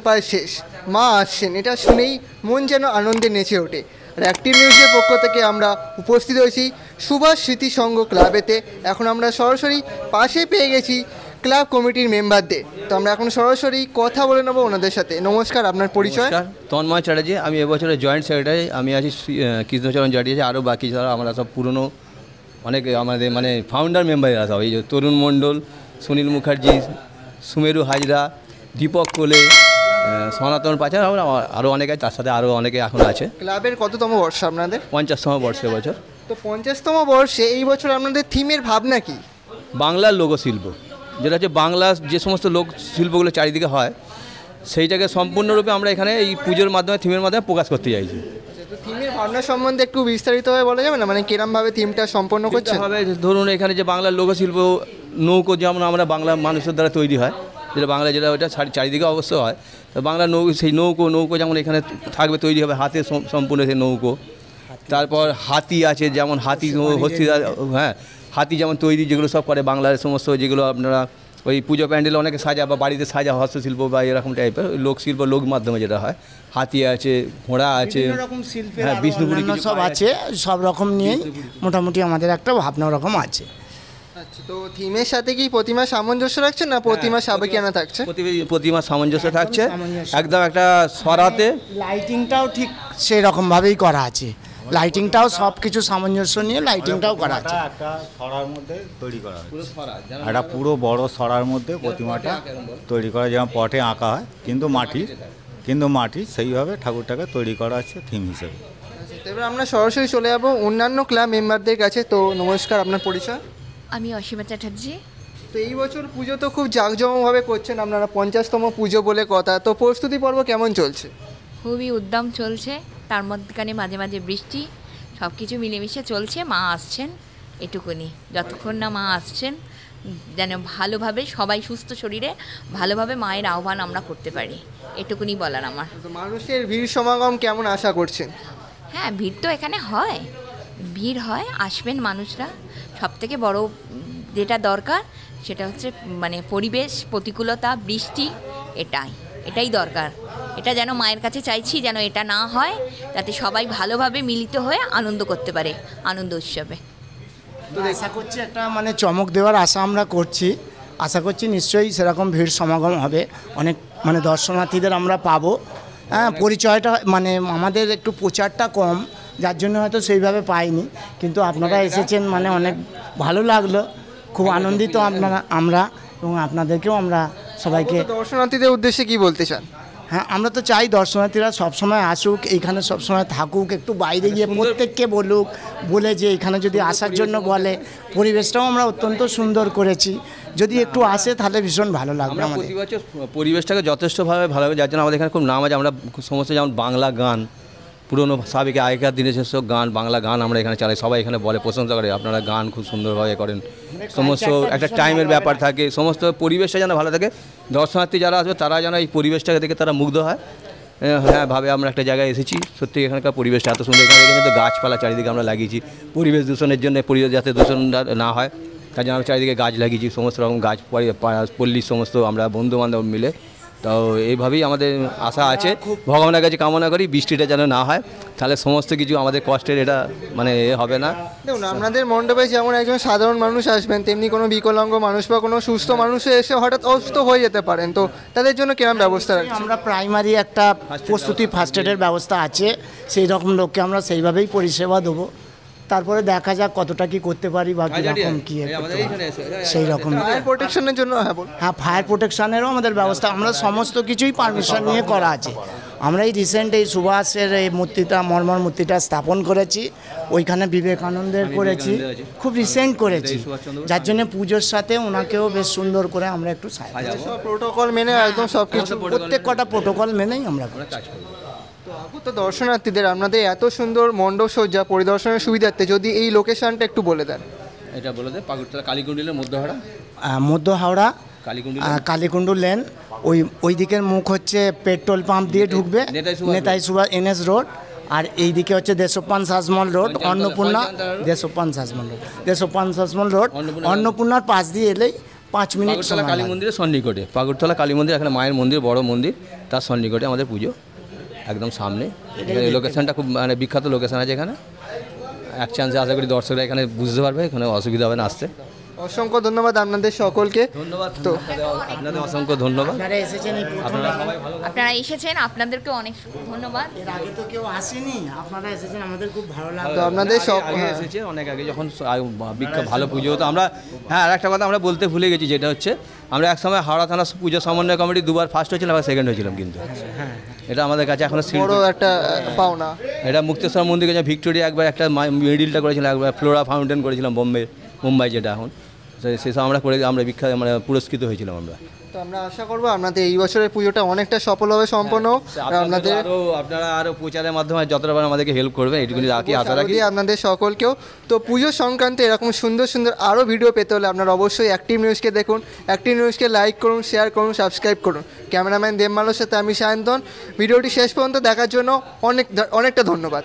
প্রায় শেষ, মা আসছেন, এটা শুনেই মন যেন আনন্দে নেচে ওঠে। আর অ্যাক্টিভ নিউজের পক্ষ থেকে আমরা উপস্থিত হয়েছি সুভাষ স্মৃতি সংঘ ক্লাবেতে। এখন আমরা সরাসরি পাশে পেয়ে গেছি ক্লাব কমিটির মেম্বারদের, তো আমরা এখন সরাসরি কথা বলে নেবো ওনাদের সাথে। নমস্কার, আপনার পরিচয়? তন্ময় চ্যাটার্জি, আমি এবছরের জয়েন্ট সেক্রেটারি। আমি আছি কৃষ্ণচরণ চ্যাটার্জি, আরও বাকি যারা আমরা সব পুরনো অনেকে আমাদের মানে ফাউন্ডার মেম্বাররা সব, এই যে তরুণ মণ্ডল, সুনীল মুখার্জি, সুমেরু হাজরা, দীপক কোলে, সনাতন পাচার, আমরা আরও অনেকে, তার সাথে আরও অনেকে এখন আছে। ক্লাবের কততম বর্ষ আপনাদের? 50তম বর্ষে এবছর। তো 50তম বর্ষে এই বছর আপনাদের থিমের ভাবনা কি? বাংলার লোকশিল্প, যেটা হচ্ছে বাংলার যে সমস্ত লোক শিল্পগুলো চারিদিকে হয়, সেইটাকে সম্পূর্ণরূপে আমরা এখানে এই পুজোর মাধ্যমে, থিমের মাধ্যমে প্রকাশ করতে চাইছি। তো থিমের ভাবনা সম্বন্ধে একটু বিস্তারিতভাবে বলা যাবে না, মানে কিরমভাবে থিমটা সম্পন্ন করছে? হবে ধরুন এখানে যে বাংলার লোকশিল্প, নৌকো যেমন আমরা বাংলা মানুষের দ্বারা তৈরি হয়, যেটা বাংলা যেটা ওইটা চারিদিকে অবশ্য হয়, তো বাংলা সেই নৌকো যেমন এখানে থাকবে, তৈরি হবে হাতে সম্পূর্ণ সেই নৌকো। তারপর হাতি আছে, যেমন হাতি হস্তিদার, হ্যাঁ হাতি যেমন তৈরি, যেগুলো সব করে বাংলার সমস্ত, যেগুলো আপনারা ওই পুজো প্যান্ডেল অনেকে সাজা বা বাড়িতে সাজা, হস্তশিল্প বা এরকম টাইপের লোকশিল্প, লোক মাধ্যমে যেটা হয়। হাতি আছে, ঘোড়া আছে, হ্যাঁ বিষ্ণুপুরি সব আছে, সব রকম নিয়েই মোটামুটি আমাদের একটা ভাবনা রকম আছে। আচ্ছা, তো থিমের সাথে কি প্রতিমা সামঞ্জস্য রাখছে না প্রতিমা সাবেকিয়ানা থাকছে? প্রতিমা সামঞ্জস্য থাকছে একদম একটা সরাতে। লাইটিংটাও ঠিক সেই রকমভাবেই করা আছে, লাইটিংটাও সব কিছু সামঞ্জস্য নিয়ে লাইটিংটাও করা আছে। একটা সরার মধ্যে তৈরি করা হয়, একটা পুরো বড় সরার মধ্যে প্রতিমাটা তৈরি করা, যেমন পটে আঁকা হয় কিন্তু মাটি সেইভাবে ঠাকুরটাকে তৈরি করা আছে থিম হিসেবে। এবার আমরা সরাসরি চলে যাবো অন্যান্য ক্লাব মেম্বারদের কাছে। তো নমস্কার, আপনার পরিচয়? আমি অসীমা চ্যাটার্জি। তো এই বছর পুজো তো খুব জাঁকজমকভাবে করছেন আপনারা, 50তম পুজো বলে কথা, তো প্রস্তুতি পর্ব কেমন চলছে? খুবই উদ্যম চলছে, তার মধ্যখানে মাঝে মাঝে বৃষ্টি, সব কিছু মিলেমিশে চলছে। মা আসছেন, এটুকুনি, যতক্ষণ না মা আসছেন যেন ভালোভাবে সবাই সুস্থ শরীরে ভালোভাবে মায়ের আহ্বান আমরা করতে পারি, এটুকুনি বলার আমার। তো মানুষের ভিড় সমাগম কেমন আশা করছেন? হ্যাঁ, ভিড় তো এখানে হয়, ভিড় হয়, আসবেন মানুষরা। সবথেকে বড় যেটা দরকার সেটা হচ্ছে মানে পরিবেশ প্রতিকূলতা, বৃষ্টি, এটাই দরকার। এটা যেন মায়ের কাছে চাইছি যেন এটা না হয়, যাতে সবাই ভালোভাবে মিলিত হয়ে আনন্দ করতে পারে, আনন্দ উৎসবে। তো আশা করছি একটা মানে চমক দেওয়ার আশা আমরা করছি, আশা করছি নিশ্চয়ই সেরকম ভিড় সমাগম হবে, অনেক মানে দর্শনার্থীদের আমরা পাবো। হ্যাঁ, পরিচয়টা মানে আমাদের একটু প্রচারটা কম, যার জন্য হয়তো সেইভাবে পাইনি, কিন্তু আপনারা এসেছেন মানে অনেক ভালো লাগলো, খুব আনন্দিত আমরা এবং আপনাদেরকেও আমরা সবাইকে। দর্শনার্থীদের উদ্দেশ্যে কি বলতে চান? হ্যাঁ, আমরা তো চাই দর্শনার্থীরা সবসময় আসুক, এইখানে সবসময় থাকুক, একটু বাইরে গিয়ে প্রত্যেককে বলে যে এখানে যদি আসার জন্য বলে, পরিবেশটাও আমরা অত্যন্ত সুন্দর করেছি, যদি একটু আসে তাহলে ভীষণ ভালো লাগবে আমাদের। প্রতি বছর পরিবেশটাকে যথেষ্টভাবে ভালো হবে, যার জন্য আমাদের এখানে খুব নাম আছে। আমরা সমস্ত যেমন বাংলা গান, পুরনো সাবেক আগেকার দিনের যেসব গান, বাংলা গান আমরা এখানে চালাই, সবাই এখানে বলে, প্রশংসা করে, আপনারা গান খুব সুন্দরভাবে করেন। সমস্ত একটা টাইমের ব্যাপার থাকে, সমস্ত পরিবেশটা যেন ভালো থাকে, দর্শনার্থী যারা আসবে তারা যেন এই পরিবেশটাকে দেখে তারা মুগ্ধ হয়। হ্যাঁ, ভাবে আমরা একটা জায়গায় এসেছি, সত্যি এখানকার পরিবেশটা এত সুন্দর। এখানে দেখেছি তো গাছপালা চারিদিকে আমরা লাগিয়েছি, পরিবেশ দূষণের জন্য, পরিবেশ যাতে দূষণ না হয় তার জন্য আমরা চারিদিকে গাছ লাগিয়েছি, সমস্ত রকম গাছ, পল্লীর সমস্ত আমরা বন্ধুবান্ধব মিলে। তো এইভাবেই আমাদের আশা আছে, ভগবানের কাছে কামনা করি বৃষ্টিটা যেন না হয়, তাহলে সমস্ত কিছু আমাদের কষ্টের এটা মানে হবে না। দেখুন, আপনাদের মণ্ডপে যেমন একজন সাধারণ মানুষ আসবেন, তেমনি কোনো বিকলাঙ্গ মানুষ বা কোনো সুস্থ মানুষে এসে হঠাৎ অসুস্থ হয়ে যেতে পারেন, তো তাদের জন্য কিরকম ব্যবস্থা রাখছি? আমরা প্রাইমারি একটা প্রস্তুতি ফার্স্ট এডের ব্যবস্থা আছে, সেই রকম লোককে আমরা সেইভাবেই পরিষেবা দেবো, তারপরে দেখা যাক কতটা কি করতে পারি বা কীরকম কী সেই রকম। ফায়ার প্রোটেকশনের জন্য হ্যাঁ, ফায়ার প্রোটেকশনেরও আমাদের ব্যবস্থা, আমরা সমস্ত কিছুই পারমিশন নিয়ে করা আছে। আমরা এই রিসেন্ট এই সুভাষের এই মূর্তিটা, মর্মর মূর্তিটা স্থাপন করেছি, ওইখানে বিবেকানন্দের করেছি, খুব রিসেন্ট করেছি, যার জন্য পুজোর সাথে ওনাকেও বেশ সুন্দর করে আমরা একটু প্রোটোকল মেনে একদম সব কিছু, প্রত্যেক কটা প্রোটোকল মেনেই আমরা কাজ করি। তো দর্শনার্থীদের আপনাদের এত সুন্দর মণ্ডপ সজ্জা পরিদর্শনের সুবিধার্থে যদি এই লোকেশনটা একটু বলে দেন। এটা বলে দেয়, পাকুড়তলা কালীকুণ্ডুলের মধ্য হাওড়া কালীকুণ্ডু লেন, ওই দিকের মুখ হচ্ছে পেট্রোল পাম্প দিয়ে ঢুকবে, নেতাজি সুভাষ NS রোড, আর এই দিকে হচ্ছে দেশপ্রাণ শাসমল রোড, অন্নপূর্ণা, দেশপ্রাণ শাসমল রোড, অন্নপূর্ণার পাশ দিয়ে এলেই 5 মিনিট পাগড়তলা সময় কালী লাগে। মন্দিরের সন্নিকটে, পাগড়তলা কালী মন্দির এখানে মায়ের মন্দির, বড় মন্দির, তার সন্নিকটে আমাদের পুজো, একদম সামনে। এখানে লোকেশনটা খুব মানে বিখ্যাত লোকেশন আছে এখানে, এক চান্সে আশা করি দর্শকরা এখানে বুঝতে পারবে, এখানে অসুবিধা হবে না আসতে। অসংখ্য ধন্যবাদ আপনাদের সকলকে। ধন্যবাদ, তো আপনাদের অসংখ্য ধন্যবাদ। আপনারা এসেছেন এই প্রথম, আপনারা সবাই ভালো আপনারা এসেছেন, আপনাদেরকে অনেক ধন্যবাদ। এর আগে তো কেউ আসেনি, আপনারা এসেছেন, আমাদের খুব ভালো তো লাগলো। আপনাদের সব আগে হ্যাঁ। এসেছে অনেক আগে, যখন বিখ্যাত ভালো পুজো হতো। আমরা হ্যাঁ আর একটা কথা আমরা বলতে ভুলে গেছি, যেটা হচ্ছে আমরা একসময় হাওড়া থানা পুজো সমন্বয় কমিটি 2বার ফার্স্ট হয়েছিলাম, আবার সেকেন্ড হয়েছিলাম, কিন্তু এটা আমাদের কাছে এখনো বড় একটা পাওনা। এটা মুক্তেশ্বর মন্দিরে যে ভিক্টোরিয়া একবার একটা মিডিলটা করেছিলাম, একবার ফ্লোরা ফাউন্টেন করেছিলাম মুম্বাই যেটা এখন, সেসব আমরা করে আমরা বিখ্যাত মানে পুরস্কৃত হয়েছিলাম আমরা। তো আমরা আশা করবো আপনাদের এই বছরের পুজোটা অনেকটা সফলভাবে সম্পন্ন হোক। আর আপনাদের আপনারা আরও প্রচারের মাধ্যমে যতটা পারেন আমাদেরকে হেল্প করবেন, এইটুকুনি রাখি, আশা রাখি। দিয়ে আপনাদের সকলকেও। তো পুজো সংক্রান্তে এরকম সুন্দর সুন্দর আরও ভিডিও পেতে হলে আপনারা অবশ্যই অ্যাক্টিভ নিউজকে দেখুন, অ্যাক্টিভ নিউজকে লাইক করুন, শেয়ার করুন, সাবস্ক্রাইব করুন। ক্যামেরাম্যান দেবমালোর সাথে আমি সায়ন্তন। ভিডিওটি শেষ পর্যন্ত দেখার জন্য অনেকটা ধন্যবাদ।